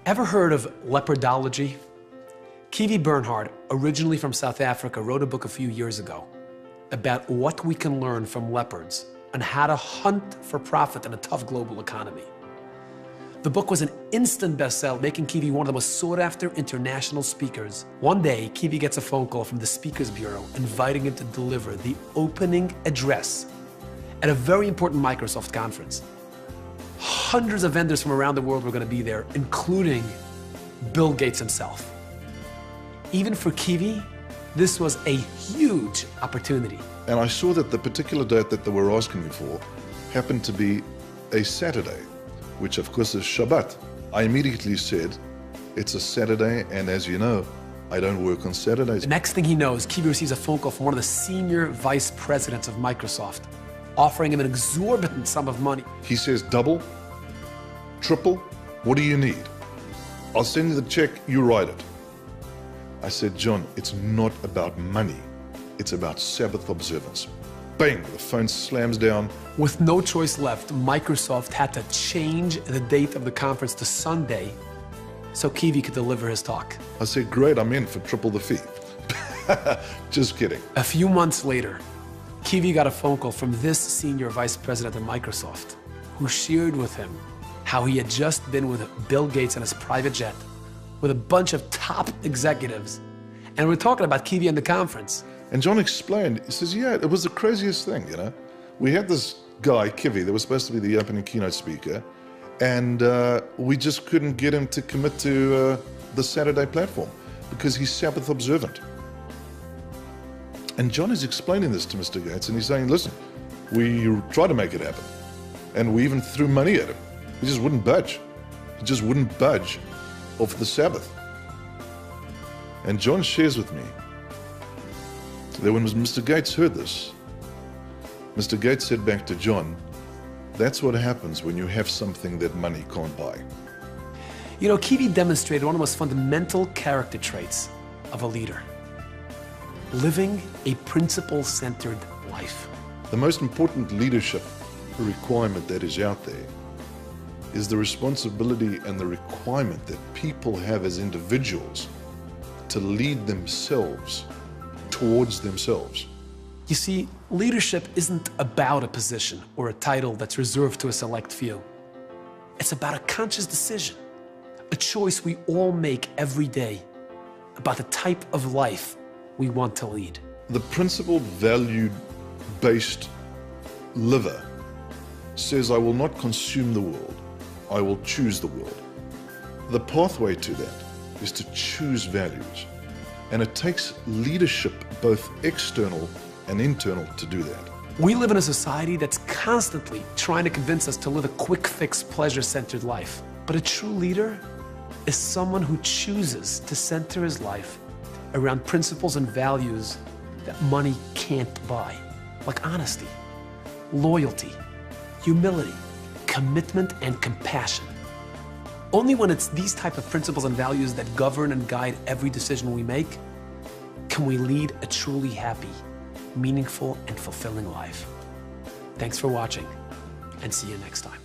Ever heard of leopardology? Kiwi Bernhard, originally from South Africa, wrote a book a few years ago about what we can learn from leopards and how to hunt for profit in a tough global economy. The book was an instant bestseller, making Kiwi one of the most sought-after international speakers. One day, Kiwi gets a phone call from the Speakers Bureau inviting him to deliver the opening address at a very important Microsoft conference. Hundreds of vendors from around the world were going to be there, including Bill Gates himself. Even for Kiwi, this was a huge opportunity. And I saw that the particular date that they were asking me for happened to be a Saturday, which of course is Shabbat. I immediately said, it's a Saturday, and as you know, I don't work on Saturdays. The next thing he knows, Kiwi receives a phone call from one of the senior vice presidents of Microsoft, offering him an exorbitant sum of money. He says, double, triple, what do you need? I'll send you the check, you write it. I said, John, it's not about money. It's about Sabbath observance. Bang, the phone slams down. With no choice left, Microsoft had to change the date of the conference to Sunday so Kiwi could deliver his talk. I said, great, I'm in for triple the fee. Just kidding. A few months later, Kiwi got a phone call from this senior vice president of Microsoft, who shared with him how he had just been with Bill Gates on his private jet with a bunch of top executives, and we're talking about Kiwi and the conference. And John explained, he says, yeah, it was the craziest thing, you know. We had this guy, Kiwi, that was supposed to be the opening keynote speaker, and we just couldn't get him to commit to the Saturday platform because he's Sabbath observant. And John is explaining this to Mr. Gates, and he's saying, listen, we tried to make it happen, and we even threw money at him. He just wouldn't budge. He just wouldn't budge off the Sabbath. And John shares with me that when Mr. Gates heard this, Mr. Gates said back to John, that's what happens when you have something that money can't buy. You know, Kiwi demonstrated one of the most fundamental character traits of a leader: living a principle-centered life. The most important leadership requirement that is out there is the responsibility and the requirement that people have as individuals to lead themselves towards themselves. You see, leadership isn't about a position or a title that's reserved to a select few. It's about a conscious decision, a choice we all make every day about the type of life we want to lead. The principle value-based liver says, I will not consume the world, I will choose the world. The pathway to that is to choose values. And it takes leadership, both external and internal, to do that. We live in a society that's constantly trying to convince us to live a quick fix, pleasure-centered life. But a true leader is someone who chooses to center his life around principles and values that money can't buy, like honesty, loyalty, humility, commitment, and compassion. Only when it's these type of principles and values that govern and guide every decision we make can we lead a truly happy, meaningful, and fulfilling life. Thanks for watching, and see you next time.